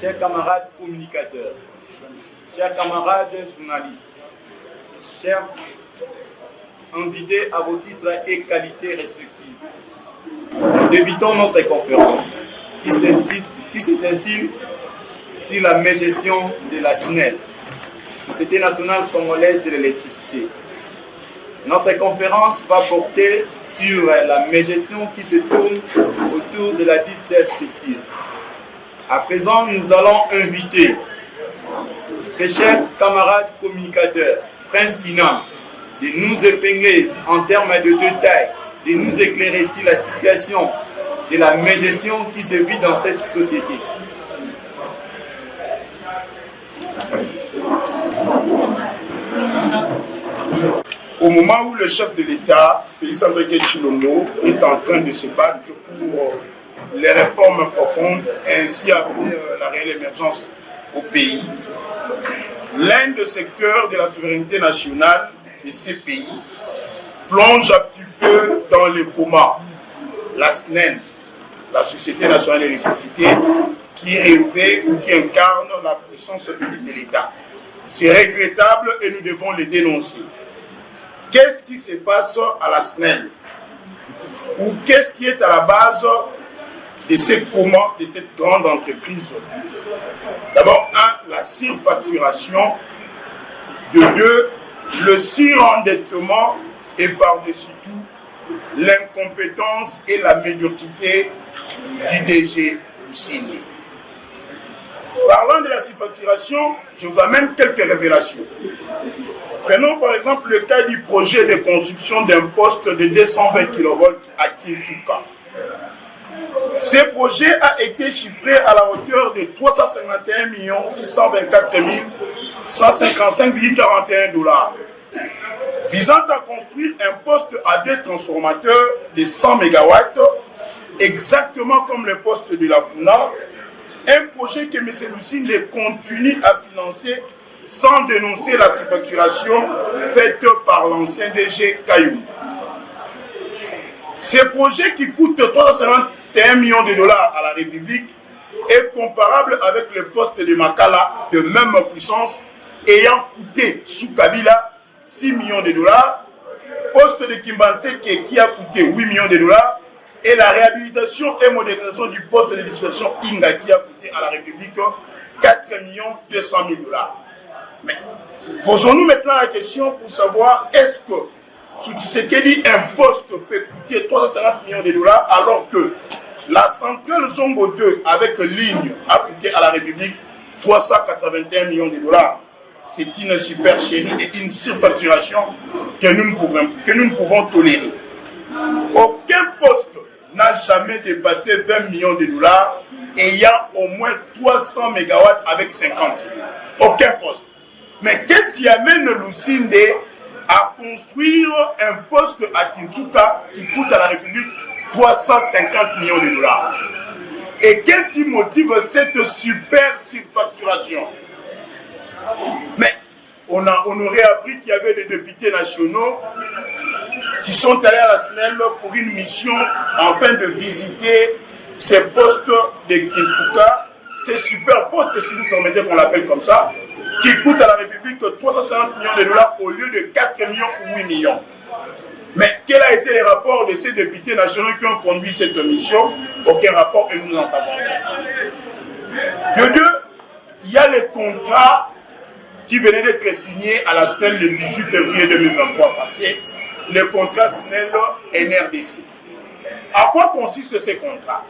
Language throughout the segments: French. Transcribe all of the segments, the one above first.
chers camarades communicateurs, chers camarades journalistes, chers invités à vos titres et qualités respectives, débutons notre conférence qui s'intitule sur la mégestion de la SNEL, Société nationale congolaise de l'électricité. Notre conférence va porter sur la mégestion qui se tourne autour de la dite structure. À présent, nous allons inviter très chers camarades communicateurs, Prince Kinam, de nous épingler en termes de détails, de nous éclairer sur la situation de la mégestion qui se vit dans cette société. Au moment où le chef de l'État, Félix Antoine Tshilombo, est en train de se battre pour les réformes profondes et ainsi amener la réelle émergence au pays, l'un de ces cœurs de la souveraineté nationale de ces pays plonge à petit feu dans le coma. La SNEL, la Société nationale de l'électricité, qui rêvait ou qui incarne la puissance publique de l'État. C'est regrettable et nous devons le dénoncer. Qu'est-ce qui se passe à la SNEL? Ou qu'est-ce qui est à la base de ces communs, de cette grande entreprise? D'abord, un, la surfacturation. De deux, le surendettement et par-dessus tout, l'incompétence et la médiocrité du DG Lucini. Parlant de la surfacturation, je vous amène quelques révélations. Prenons par exemple le cas du projet de construction d'un poste de 220 kV à Kinshasa. Ce projet a été chiffré à la hauteur de 351 624 155,41 $, visant à construire un poste à deux transformateurs de 100 MW, exactement comme le poste de la FUNA, un projet que M. Lucine continue à financer sans dénoncer la surfacturation faite par l'ancien DG Kayou. Ce projet qui coûte 351 millions de dollars à la République est comparable avec le poste de Makala de même puissance ayant coûté sous Kabila 6 millions de dollars, poste de Kimbanseke qui a coûté 8 millions de dollars et la réhabilitation et modernisation du poste de dispersion Inga qui a coûté à la République 4 200 000 $. Mais posons-nous maintenant la question pour savoir est-ce que sous Tshisekedi un poste peut coûter 350 millions de dollars alors que la centrale Zongo 2 avec ligne a coûté à la République 381 millions de dollars. C'est une supercherie et une surfacturation que nous ne pouvons tolérer. Aucun poste n'a jamais dépassé 20 millions de dollars ayant au moins 300 MW avec 50. Aucun poste. Mais qu'est-ce qui amène Lucinde à construire un poste à Kinshasa qui coûte à la République 350 millions de dollars? Et qu'est-ce qui motive cette super surfacturation? Mais on aurait appris qu'il y avait des députés nationaux qui sont allés à la SNEL pour une mission afin de visiter ces postes de Kinshasa, ces super postes, si vous permettez qu'on l'appelle comme ça, qui coûtent à la République 350 millions de dollars au lieu de 4 millions ou 8 millions. Mais quel a été le rapport de ces députés nationaux qui ont conduit cette mission? Aucun rapport et nous en savons. De deux, il y a les contrats qui venaient d'être signés à la SNEL le 18 février 2023 passé, le contrat SNEL-NRDC. À quoi consistent ces contrats?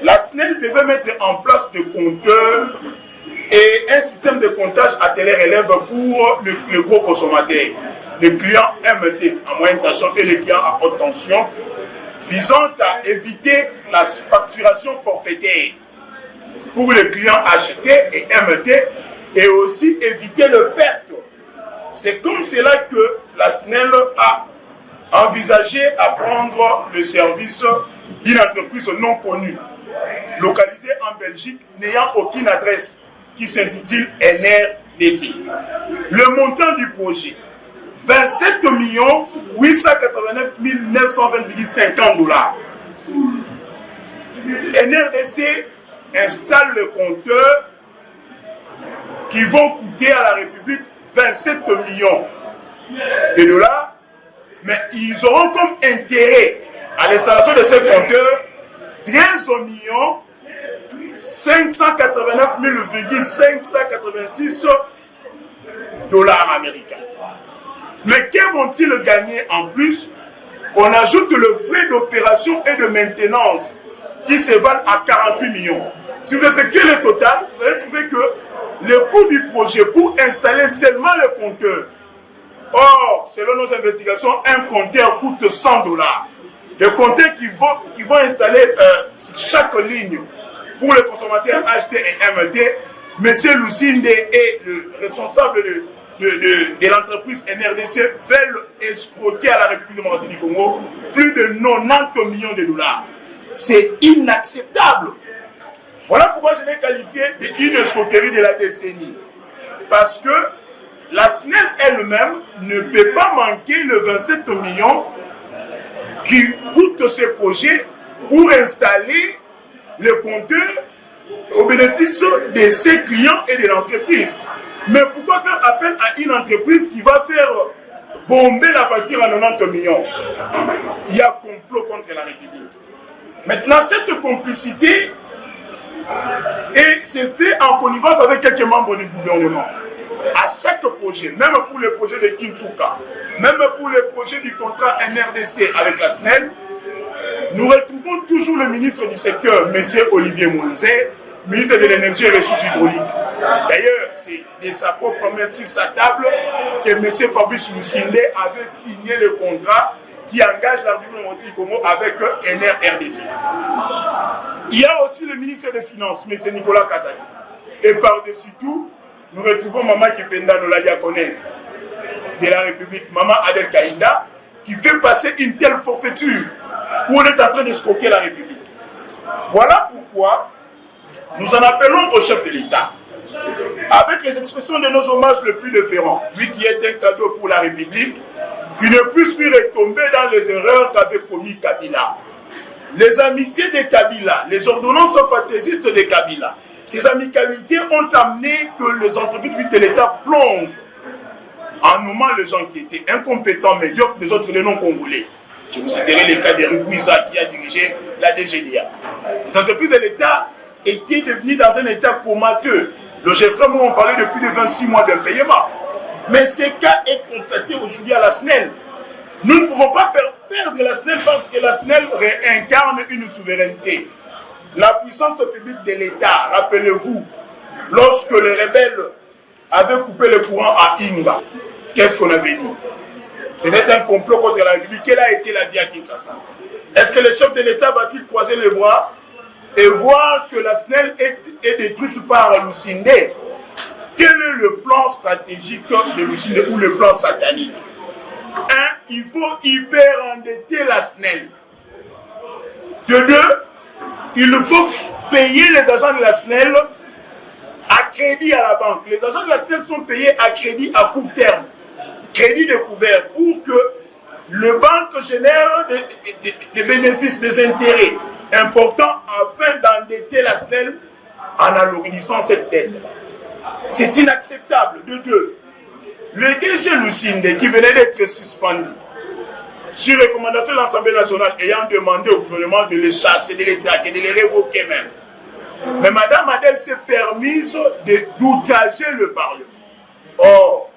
La SNEL devait mettre en place des compteurs et un système de comptage à télé-relève pour le gros consommateur, les clients MT à moyenne tension et les clients à haute tension, visant à éviter la facturation forfaitaire pour les clients HT et MT et aussi éviter le perte. C'est comme cela que la SNEL a envisagé à prendre le service d'une entreprise non connue, localisée en Belgique, n'ayant aucune adresse, qui s'intitule NRDC. Le montant du projet, 27 889 920,50 $. NRDC installe le compteur qui vont coûter à la République 27 millions de dollars, mais ils auront comme intérêt à l'installation de ce compteur 13 millions 589 586 dollars américains. Mais que vont-ils gagner en plus? On ajoute le frais d'opération et de maintenance qui s'évalue à 48 millions. Si vous effectuez le total, vous allez trouver que le coût du projet pour installer seulement le compteur, or, selon nos investigations, un compteur coûte 100 dollars. Le compteur qui vont installer chaque ligne pour le consommateur HT et MT, M. Lusinde est le responsable de l'entreprise NRDC, veulent escroquer à la République démocratique du Congo plus de 90 millions de dollars. C'est inacceptable. Voilà pourquoi je l'ai qualifié d'une escroquerie de la décennie. Parce que la SNEL elle-même ne peut pas manquer le 27 millions qui coûte ce projet pour installer le compteur au bénéfice de ses clients et de l'entreprise. Mais pourquoi faire appel à une entreprise qui va faire bomber la facture à 90 millions? Il y a complot contre la République. Maintenant, cette complicité s'est faite en connivence avec quelques membres du gouvernement. À chaque projet, même pour le projet de Kinsuka, même pour le projet du contrat NRDC avec la SNEL, nous retrouvons toujours le ministre du secteur, M. Olivier Mounzé, ministre de l'énergie et des ressources hydrauliques. D'ailleurs, c'est de sa propre main sur sa table que M. Fabrice Lusinde avait signé le contrat qui engage la République démocratique du Congo avec NRDC. Il y a aussi le ministre des Finances, M. Nicolas Kazadi. Et par-dessus tout, nous retrouvons Maman Kipenda, la diaconesse de la République, Maman Adel Kaïnda, qui fait passer une telle forfaiture où on est en train d'escroquer la République. Voilà pourquoi nous en appelons au chef de l'État, avec les expressions de nos hommages les plus différents, lui qui est un cadeau pour la République, qui ne puisse plus retomber dans les erreurs qu'avait commis Kabila. Les amitiés de Kabila, les ordonnances fantaisistes de Kabila, ces amicalités ont amené que les entreprises de l'État plongent en nommant les gens qui étaient incompétents, médiocres, des autres des non-congolais. Je vous citerai le cas de Rugouiza qui a dirigé la DGDA. Les entreprises de l'État étaient devenues dans un état comateux. Le chef frère on parlait depuis de 26 mois d'impayement. Mais ce cas est constaté aujourd'hui à la SNEL. Nous ne pouvons pas perdre la SNEL parce que la SNEL réincarne une souveraineté. La puissance publique de l'État, rappelez-vous, lorsque les rebelles avaient coupé le courant à Inga, qu'est-ce qu'on avait dit? C'était un complot contre la République. Quelle a été la vie à Kinshasa? Est-ce que le chef de l'État va-t-il croiser les bras et voir que la SNEL est détruite par Lusinde? Quel est le plan stratégique de Lusinde ou le plan satanique? Il faut hyper-endetter la SNEL. De deux, il faut payer les agents de la SNEL à crédit à la banque. Les agents de la SNEL sont payés à crédit à court terme, crédit découvert, pour que le banque génère des bénéfices, des intérêts importants afin d'endetter la SNEL en alourdissant cette dette. C'est inacceptable. De deux, le DG Lusinde qui venait d'être suspendu sur recommandation de l'Assemblée nationale ayant demandé au gouvernement de les chasser, de les traquer, de les révoquer même. Mais Mme Adel s'est permise d'outrager le Parlement. Or,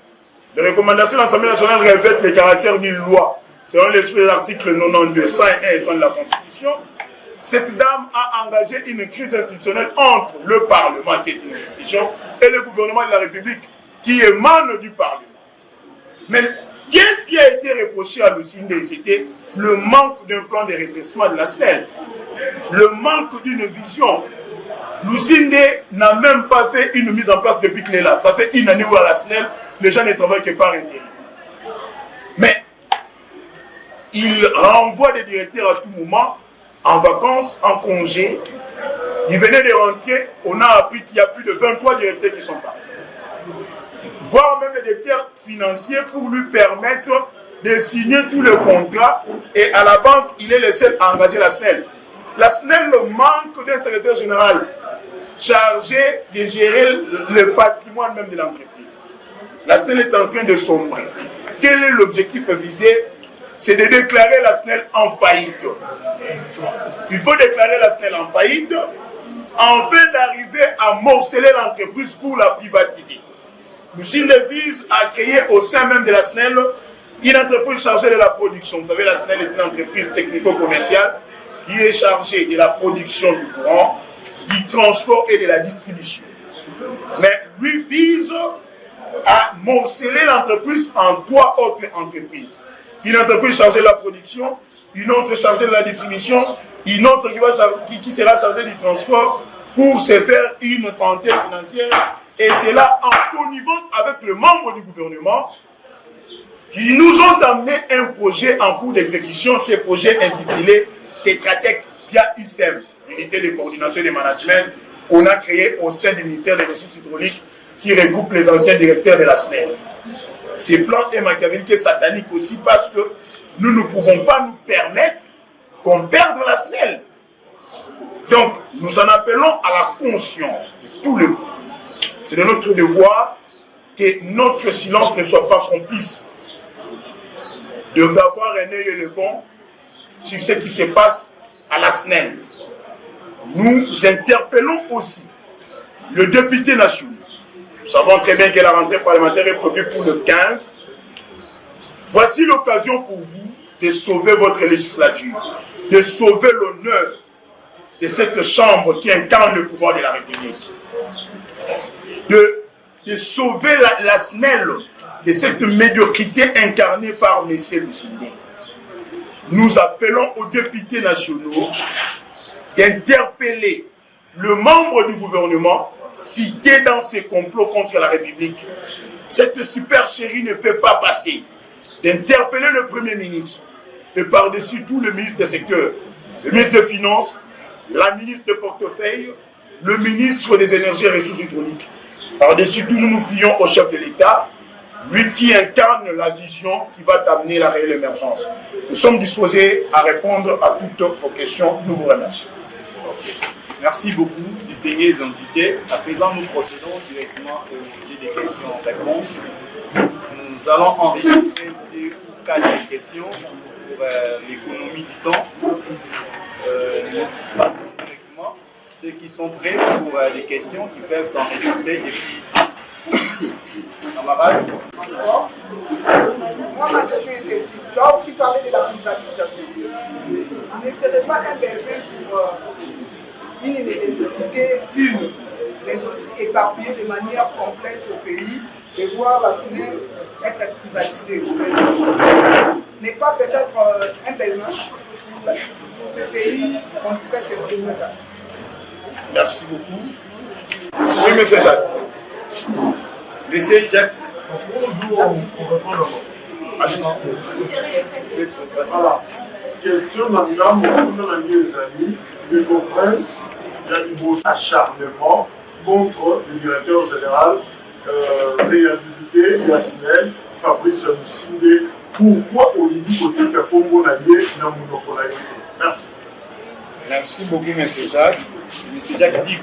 les recommandations de l'Assemblée nationale revêtent le caractère d'une loi. Selon l'esprit de l'article 92, 101 et 100 de la Constitution, cette dame a engagé une crise institutionnelle entre le Parlement, qui est une institution, et le gouvernement de la République, qui émane du Parlement. Mais qu'est-ce qui a été reproché à Lusinde? C'était le manque d'un plan de redressement de la SNEL, le manque d'une vision. Lusinde n'a même pas fait une mise en place depuis qu'il est là. Ça fait une année où à la SNEL, les gens ne travaillent que par intérim. Mais il renvoie des directeurs à tout moment, en vacances, en congé. Il venait de rentrer, on a appris qu'il y a plus de 23 directeurs qui sont partis. Voire même les directeurs financiers pour lui permettre de signer tous les contrats. Et à la banque, il est le seul à engager la SNEL. La SNEL manque d'un secrétaire général chargé de gérer le patrimoine même de l'entreprise. La SNEL est en train de sombrer. Quel est l'objectif visé? C'est de déclarer la SNEL en faillite. Il faut déclarer la SNEL en faillite afin d'arriver à morceler l'entreprise pour la privatiser. Lucine vise à créer au sein même de la SNEL une entreprise chargée de la production. Vous savez, la SNEL est une entreprise technico-commerciale qui est chargée de la production du courant, du transport et de la distribution. Mais lui vise à morceler l'entreprise en 3 autres entreprises. Une entreprise chargée de la production, une autre chargée de la distribution, une autre qui sera chargée du transport pour se faire une santé financière. Et c'est là en connivence avec le membre du gouvernement qui nous ont amené un projet en cours d'exécution, ce projet intitulé Tetratec via USEM, l'unité de coordination et de management qu'on a créé au sein du ministère des Ressources hydrauliques qui regroupe les anciens directeurs de la SNEL. Ce plan est machiavélique et satanique aussi parce que nous ne pouvons pas nous permettre qu'on perde la SNEL. Donc, nous en appelons à la conscience de tout le groupe. C'est de notre devoir que notre silence ne soit pas complice d'avoir un œil le bon sur ce qui se passe à la SNEL. Nous interpellons aussi le député national. Nous savons très bien que la rentrée parlementaire est prévue pour le 15. Voici l'occasion pour vous de sauver votre législature, de sauver l'honneur de cette chambre qui incarne le pouvoir de la République, de sauver la SNEL de cette médiocrité incarnée par M. Lucine. Nous appelons aux députés nationaux d'interpeller le membre du gouvernement cité dans ces complots contre la République. Cette supercherie ne peut pas passer. D'interpeller le Premier ministre et par-dessus tout le ministre des secteurs, le ministre des Finances, la ministre de portefeuille, le ministre des Énergies et Ressources hydrauliques. Par-dessus tout, nous nous fions au chef de l'État, lui qui incarne la vision qui va amener la réelle émergence. Nous sommes disposés à répondre à toutes vos questions. Nous vous remercions. Merci beaucoup, distingués invités. À présent, nous procédons directement au sujet des questions-réponses. Nous allons enregistrer 2 ou 4 questions pour l'économie du temps. Nous passons directement. Ceux qui sont prêts pour les questions qui peuvent s'enregistrer depuis camarades. Moi, ma question est celle-ci. Tu as aussi parlé de la privatisation. Ne serait pas un besoin pour une électricité fine, mais aussi éparpillée de manière complète au pays, et voir la SNEL être privatisée. N'est pas peut-être un besoin pour ce pays, en tout cas c'est le besoin. Merci beaucoup. Oui, M. Jacques. Monsieur Jacques. Bonjour, voilà. Question dans les amis, le Prince, il y a du acharnement contre le directeur général réhabilité de la SNEL, Fabrice Moussindé. Pourquoi Olivier Kotika Congo Naye n'a monopole? Merci. Merci beaucoup, M. Jacques. M. Jacques dit.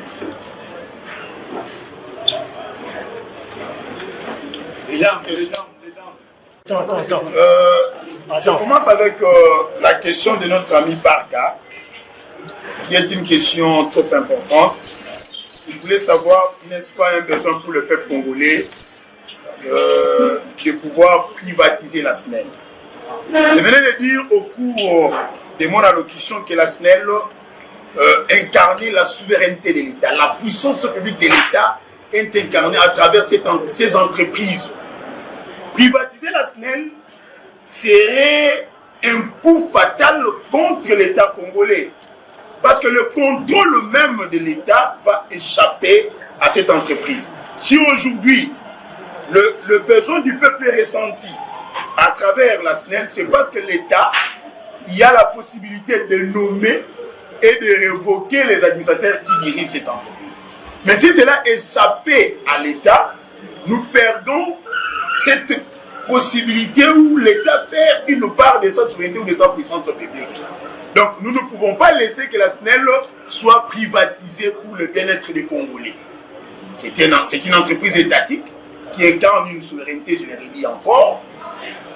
Je commence avec la question de notre ami Barca, qui est une question trop importante. Il voulait savoir, n'est-ce pas un besoin pour le peuple congolais de pouvoir privatiser la SNEL. Je venais de dire au cours de mon allocution que la SNEL incarnait la souveraineté de l'État. La puissance publique de l'État est incarnée à travers ces entreprises. Privatiser la SNEL serait un coup fatal contre l'État congolais. Parce que le contrôle même de l'État va échapper à cette entreprise. Si aujourd'hui, le besoin du peuple est ressenti à travers la SNEL, c'est parce que l'État, il y a la possibilité de nommer et de révoquer les administrateurs qui dirigent cette entreprise. Mais si cela échappait à l'État, nous perdons cette possibilité où l'État perd une part de sa souveraineté ou de sa puissance publique. Donc nous ne pouvons pas laisser que la SNEL soit privatisée pour le bien-être des Congolais. C'est une entreprise étatique qui incarne une souveraineté, je l'ai dit encore,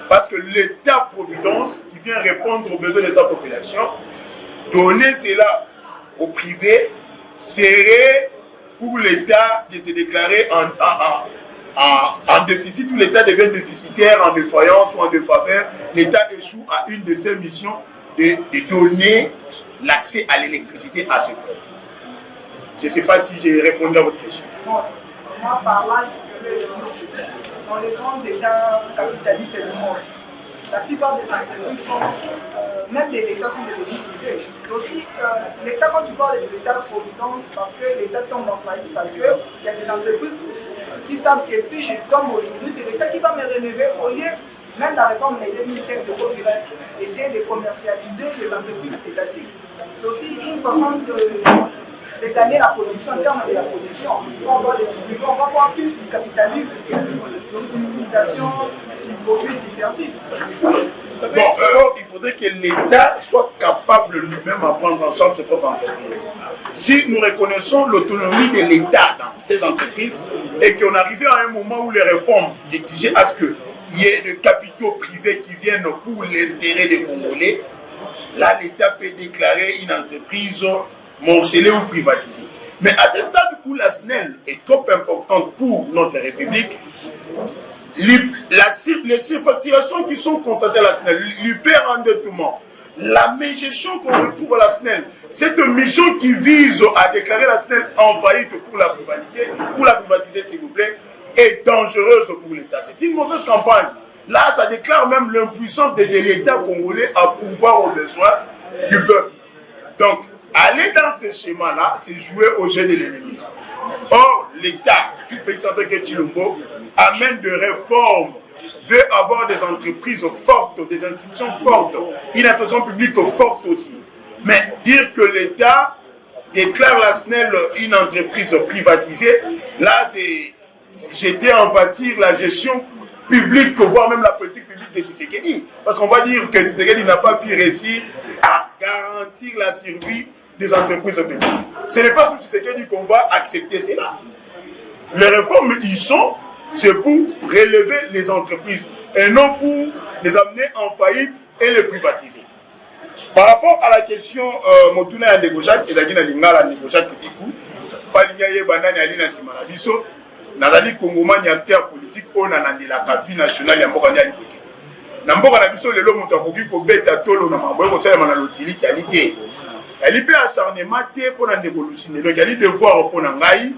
parce que l'État-providence qui vient répondre aux besoins de sa population, donner cela au privé serait pour l'État de se déclarer en déficit, où l'État devient déficitaire, en défaillance ou en défaveur. L'État échoue à une de ses missions de donner l'accès à l'électricité à ce peuple. Je ne sais pas si j'ai répondu à votre question. Bon, moi, par là, je peux dire ceci. Dans les grands États capitalistes du monde, la plupart des entreprises sont, même les États sont des élites privées. C'est aussi l'État, quand tu parles de l'État-providence, parce que l'État tombe en faillite, parce qu'il y a des entreprises qui savent que si je tombe aujourd'hui, c'est l'État qui va me relever au lieu, même la réforme de 2015 de copyright, était de commercialiser les entreprises étatiques. C'est aussi une façon de gagner la production, en termes de la production. On va voir plus du capitalisme, l'optimisation du profit du service. Bon, il faudrait que l'État soit capable lui-même à prendre en charge ses propres entreprises. Si nous reconnaissons l'autonomie de l'État dans ces entreprises et qu'on arrivait à un moment où les réformes exigeaient à ce qu'il y ait des capitaux privés qui viennent pour l'intérêt des Congolais, là l'État peut déclarer une entreprise morcelée ou privatisée. Mais à ce stade où la SNEL est trop importante pour notre République, les surfacturations qui sont constatées à la SNEL, l'hyperendettement, la mégestion qu'on retrouve à la SNEL, cette mission qui vise à déclarer la SNEL en faillite pour la privatiser s'il vous plaît, est dangereuse pour l'État. C'est une mauvaise campagne. Là, ça déclare même l'impuissance de l'État congolais à pouvoir aux besoins du peuple. Donc, aller dans ce schéma-là, c'est jouer au jeu de l'ennemi. Or, l'État, sous Félix Antoine Tshilombo, amène des réformes, veut avoir des entreprises fortes, des institutions fortes, une attention publique forte aussi. Mais dire que l'État déclare la SNEL une entreprise privatisée, là, c'est jeter en pâtir la gestion publique, voire même la politique publique de Tshisekedi. Parce qu'on va dire que Tshisekedi n'a pas pu réussir à garantir la survie des entreprises publiques. Ce n'est pas sous Tshisekedi qu'on va accepter cela. Les réformes y sont, c'est pour relever les entreprises et non pour les amener en faillite et les privatiser. Par rapport à la question, Motuna Ndegojak, et Dagina Lingala Ndegojak Kiku, Palinyaye Banani Alina Simana Biso, Nazali Kongomani acteur politique, on a la vie nationale, Yamboka Nyali Koke. Namboka Nabiso, le lomo Takoki, Kobeta Tolo, Namambo, Kosala Manalotili, Qualité. Elle y peut acharnement pour Ndegolucine. Donc, il y a devoir pour Nangaï,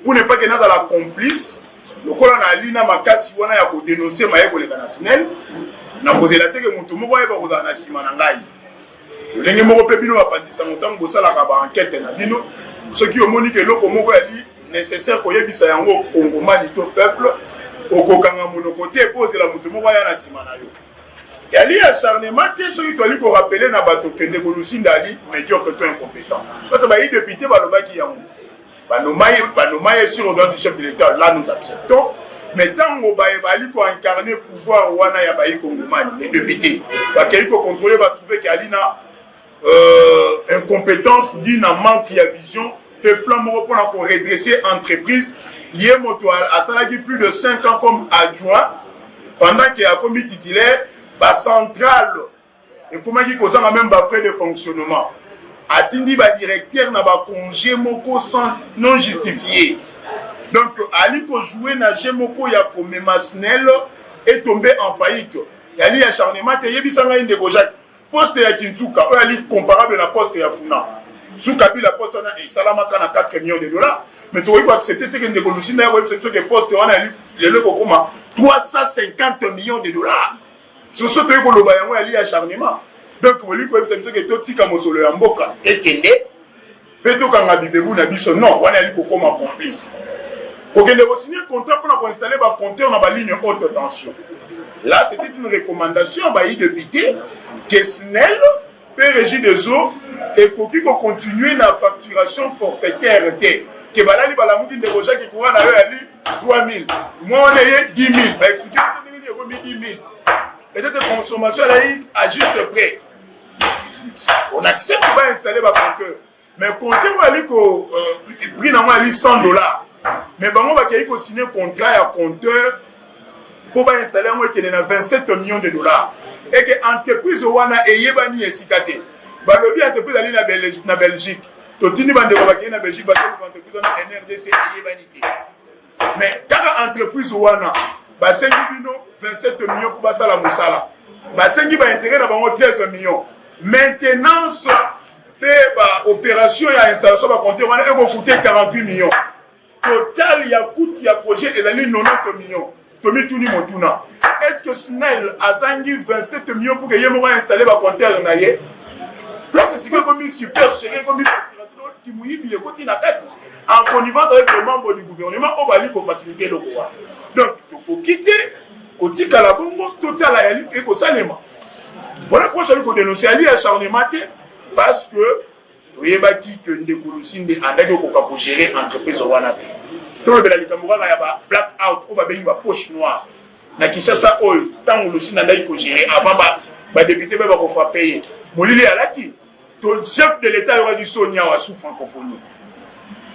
pour ne pas que nous soyons la complice. Le colon a lina makasi wana ya ko dénoncer maeko le kanasnel na kozela te ke mutu moko yeba ko na sima na ngai lenge moko pe bino bapandisa motango sala ka ba enquête na bino ce qui omoni ke loko moko ya li nécessaire ko yebisa yango Congomani to peuple okokanga monoko te kozela mutu moko ya na sima na yo ya li acharnement te ce qui to ali ko rappeler na bato kende ko lusinda ali médiocre to incompétent parce que ba yi député balobaki yango Banomaye sur le droit du chef de l'État, là nous acceptons. Mais tant qu'on va incarner le pouvoir wana ya bayi Kongomani, les députés, qui contrôler, va trouver qu'il y a incompétence, d'une manque de vision, le plan pour redresser l'entreprise. Il y a plus de 5 ans comme adjoint, pendant qu'il y a commis titulaire, la centrale, et comment il y a même frais de fonctionnement. Atindi ba directeur na ba congé moko sans non justifié. Donc ali ko jouer na jemoko ya komema SNEL est tombé en faillite. Ali acharnement te yebisanga Ndegojak. Poste ya Kinsuka, ali comparable na poste ya Funa. Sous Kabila poste na et Salamaka na 4 millions de dollars. Mais tu peux accepter que Ndegolucine na exception que poste wana ali le kokoma 350 millions de dollars. Sur ce que ko loba yango ali acharnement. Donc, vous voyez que tout ce qui est sur le Mboka est kende, peut-être quand Abibebu n'a dit non, on a dit comme complice. Quand on a signé un contrat pour installer un compteur dans la ligne haute tension. Là, c'était une recommandation à député que SNEL peut régir des eaux et qu'on continue la facturation forfaitaire. Que Balali Balamoudi de Roja qui courant à 3 000. Moi, on a 10 000. Expliquez que 10 000. Peut-être consommation à juste près. on accepte d'installer un compteur. Mais le compteur va aller qu'au prix normalement $100. Mais on va signer un contrat à compteur pour installer un qui est à 27 millions de dollars. Et que l'entreprise wana eyebani esikate. Ba lobi entreprise ali na Belgique. Totini bande ko bakina na Belgique ba entreprise na NRDC eyebani te. Mais quand l'entreprise wana ba sengi bino 27 millions pour basala musala. Ba sengi ba intérêt na bango 13 millions. Maintenance pe ba opération ya installation ba compter wana eko coûter 48 millions. Total ya coût ya projet ezali 90 millions. Tomi tuni motuna. Est-ce que Snell a zangi 27 millions pour que Yemo va installer le compteur na ye? Là, c'est comme une super chérie, comme une qui mouille bien côté la tête. En connivence avec les membres du gouvernement, on va lui pour faciliter le pouvoir. Donc, pour quitter, côté Kalabongo, total à elle et Kosalema. Voilà pourquoi je vais dénoncer à lui acharnement parce que vous voyez que nous découlons des années pour gérer l'entreprise au Wanate. Tout le monde a un blackout, on va bien une poche noire. Na Kinshasa oyo tango lusi na ndai ko gérer avant ba député ba ko fa payer molili alaki to chef de l'état aura dit Sonia wa sous francophonie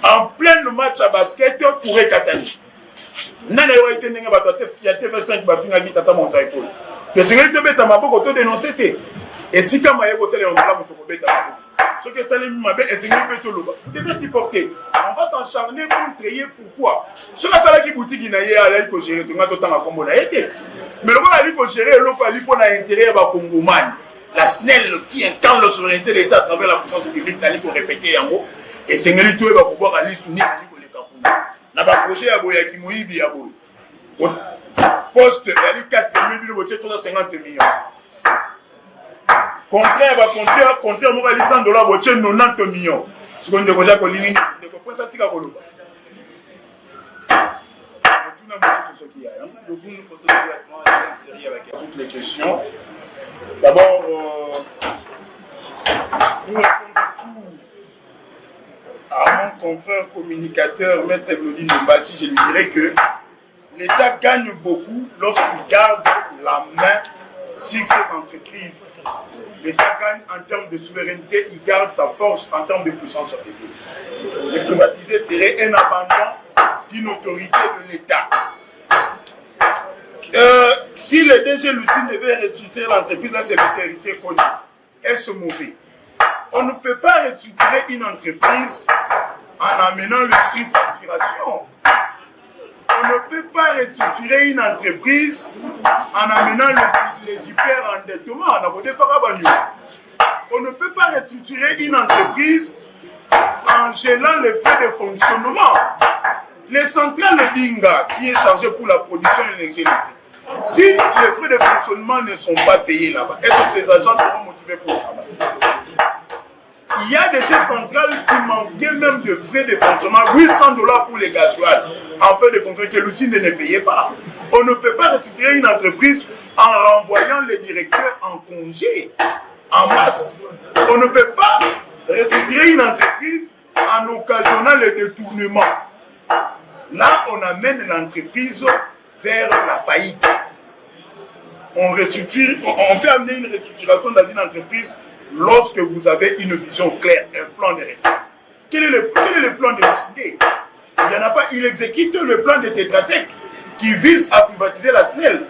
en plein match à basket pour Katani nana yo été ninga ba to ya TV5 ba finga gitata monta école le sécurité beta maboko to dénoncer té et si kama yego tele on la moto ko beta ce que ça les mabe et sécurité beto loba vous devez supporter on va s'acharner pour créer pourquoi ce que ça la qui boutique na ye ala ko gérer to ngato tanga kombo na été mais le gars ali ko gérer loko ali pour na intérêt ba congomani la SNEL qui incarne la souveraineté de l'État à travers la puissance publique na li ko répéter yango et sécurité to ba ko boka ali suni ali ko le kapuna na ba projet ya boya ki moyibi ya boy poste ali 4000 botie 350 millions contraire va compter moi $100 botie 90 millions ce qu'on de déjà ko lingi de ko pensa tika ko loba. Merci beaucoup, nous procédons directement à une série avec toutes les questions. D'abord, pour répondre à mon confrère communicateur, Maître Claudine Mbassi, je lui dirais que l'État gagne beaucoup lorsqu'il garde la main sur ses entreprises. L'État gagne en termes de souveraineté, il garde sa force en termes de puissance publique. Les privatiser serait un abandon d'une autorité de l'État. Si le DG Lucine devait restructurer l'entreprise, là c'est héritier connu. Est-ce mauvais? On ne peut pas restructurer une entreprise en amenant le surfacturation. On ne peut pas restructurer une entreprise en amenant les hyper-endettements. On ne peut pas restructurer une entreprise en gelant les frais de fonctionnement. Les centrales de Dinga, qui est chargé pour la production d'énergie électrique, si les frais de fonctionnement ne sont pas payés là-bas, est-ce que ces agents seront motivés pour le travail? Il y a de ces centrales qui manquaient même de frais de fonctionnement, $800 pour les gasoils, en fait de fonctionnement que l'usine ne payait pas. On ne peut pas restructurer une entreprise en renvoyant les directeurs en congé, en masse. On ne peut pas restructurer une entreprise en occasionnant le détournement. Là, on amène l'entreprise vers la faillite. On peut amener une restructuration dans une entreprise lorsque vous avez une vision claire, un plan de réponse. Quel est le plan de Lucine? Il n'y en a pas. Il exécute le plan de Tétratec qui vise à privatiser la SNEL,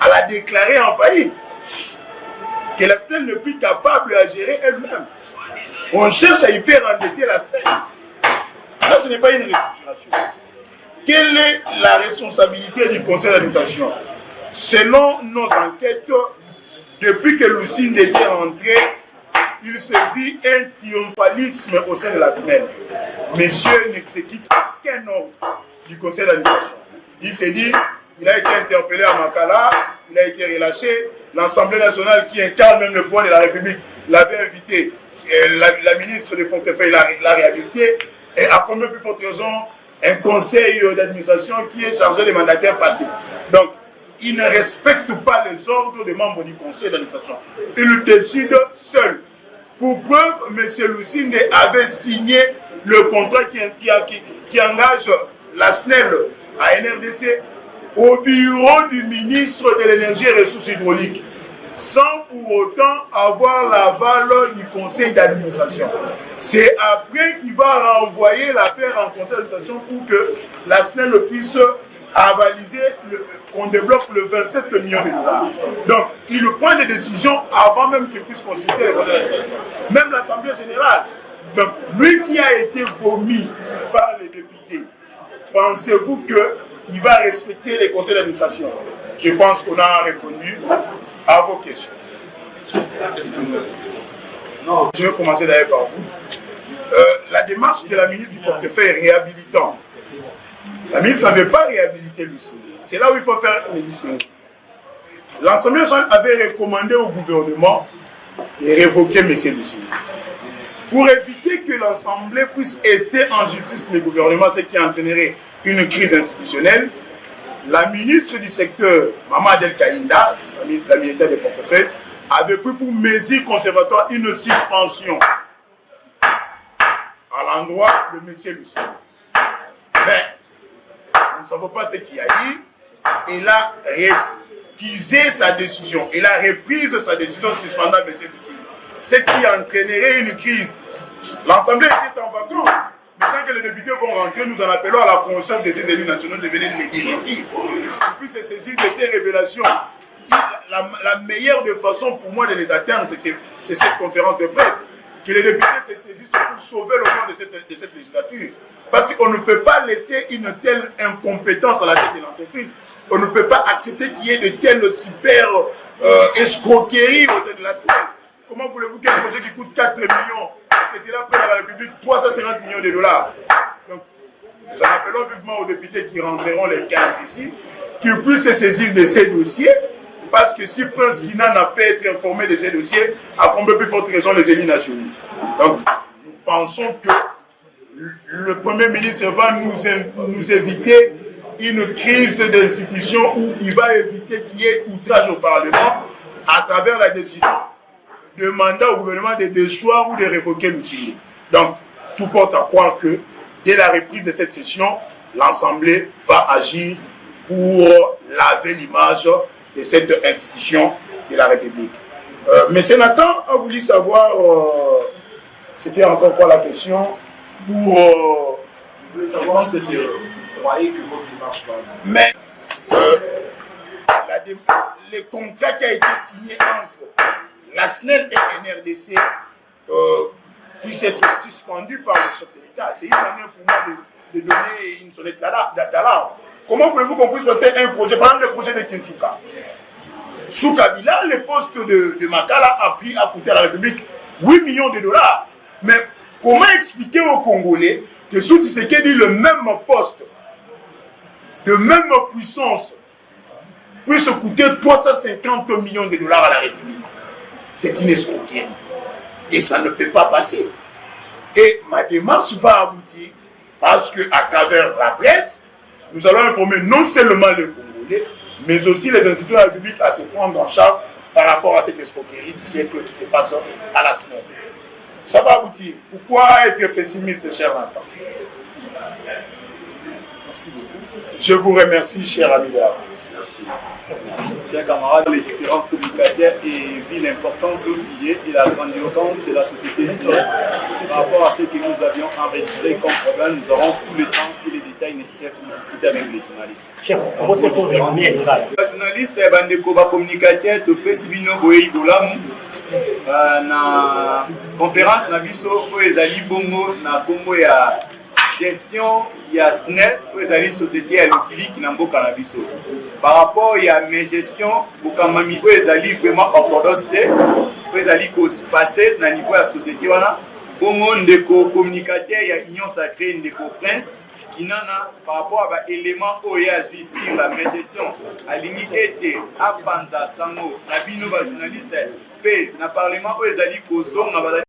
à la déclarer en faillite. Que la SNEL n'est plus capable à gérer elle-même. On cherche à hyper-endetter la SNEL. Ça, ce n'est pas une restructuration. Quelle est la responsabilité du conseil d'administration? Selon nos enquêtes, depuis que Lucine était rentré, il se vit un triomphalisme au sein de la SNEL. Monsieur n'exécute aucun ordre du conseil d'administration. Il s'est dit, il a été interpellé à Makala, il a été relâché. L'Assemblée nationale qui incarne même le pouvoir de la République l'avait invité. La ministre de portefeuille l'a réhabilité. Et à combien plus forte raison, un conseil d'administration qui est chargé des mandataires passifs. Donc, il ne respecte pas les ordres des membres du conseil d'administration. Il décide seul. Pour preuve, M. Lucine avait signé le contrat qui engage la SNEL à NRDC au bureau du ministre de l'énergie et des ressources hydrauliques. sans pour autant avoir l'aval du conseil d'administration. C'est après qu'il va renvoyer l'affaire en conseil d'administration pour que la SNEL puisse avaliser, qu'on débloque le 27 millions de dollars. Donc, il prend des décisions avant même qu'il puisse consulter les conseils d'administration. Même l'Assemblée générale. Donc, lui qui a été vomi par les députés, pensez-vous qu'il va respecter les conseils d'administration? Je pense qu'on a répondu à vos questions. Non. Je vais commencer d'ailleurs par vous. La démarche de la ministre du portefeuille réhabilitant. La ministre n'avait pas réhabilité Lucini. C'est là où il faut faire une distinction. L'Assemblée nationale avait recommandé au gouvernement de révoquer M. Lucini. Pour éviter que l'Assemblée puisse ester en justice le gouvernement, ce qui entraînerait une crise institutionnelle, la ministre du secteur, Maman Adel Kaïnda, la ministre des portefeuilles, avait pris pour mesure conservatoire une suspension à l'endroit de M. Lucini. Mais nous ne savons pas ce qu'il a dit. Il a révisé sa décision. Il a repris sa décision suspendant M. Lucini. Ce qui entraînerait une crise. L'Assemblée était en vacances. Mais tant que les députés vont rentrer, nous en appelons à la conscience de ces élus nationaux de venir les dire ici. Ils puissent se saisir de ces révélations. La meilleure des façons pour moi de les atteindre, c'est cette conférence de presse. Que les députés se saisissent pour sauver l'honneur de cette législature. Parce qu'on ne peut pas laisser une telle incompétence à la tête de l'entreprise. On ne peut pas accepter qu'il y ait de telles super escroqueries au sein de la SNEL. Comment voulez-vous qu'un projet qui coûte 4 millions, que cela prenne à la République 350 millions de dollars? Donc, nous en appelons vivement aux députés qui rentreront les 15 ici, qu'ils puissent se saisir de ces dossiers, parce que si Prince Guina n'a pas été informé de ces dossiers, à combien plus forte raison les élus nationaux. Donc, nous pensons que le Premier ministre va nous éviter une crise d'institution où il va éviter qu'il y ait outrage au Parlement à travers la décision demandant au gouvernement de déchoir ou de révoquer Lucini. Donc, tout porte à croire que dès la reprise de cette session, l'Assemblée va agir pour laver l'image de cette institution de la République. M. Nathan a voulu savoir, c'était encore quoi la question, pour... je pense que c'est... Vous voyez que votre démarche va... Mais le contrat qui a été signé entre la SNEL et NRDC puisse être suspendu par le chef de l'État. C'est une manière pour moi de donner une sonnette d'alarme. Comment voulez-vous qu'on puisse passer un projet, par exemple le projet de Kinsuka? Sous Kabila, le poste de Makala a coûté à la République 8 millions de dollars. Mais comment expliquer aux Congolais que sous Tshisekedi, le même poste, de même puissance, puisse coûter 350 millions de dollars à la République? C'est une escroquerie. Et ça ne peut pas passer. Et ma démarche va aboutir parce qu'à travers la presse, nous allons informer non seulement les Congolais, mais aussi les institutions de la République à se prendre en charge par rapport à cette escroquerie du siècle qui se passe à la SNEL. Ça va aboutir. Pourquoi être pessimiste, cher Nathan? Merci beaucoup. Je vous remercie, cher ami de la presse. Merci. Chers camarades, les différents communicateurs et vu l'importance du sujet et la grandiose de la société SNEL par rapport à ce que nous avions enregistré comme problème, nous aurons tout le temps et les détails nécessaires pour discuter avec les journalistes. Les journalistes, les communicateurs, Topesibino Boei Bolamu, na conférence na biso oyo ezali bongo na kombo ya gestion ya SNEL oyo ezali société ya litiliki na mboka na biso. Par rapport à mes gestions, bokamami oyo ezali vraiment orthodoxe te, oyo ezali passer na niveau ya société wana, bongo ndeko communicateur ya Union Sacrée ndeko Prince Kinana par rapport à l'élément oyo azwi sur la gestion alingi ete apanza sango na bino ba journaliste pe na parlement oyo ezali kozonga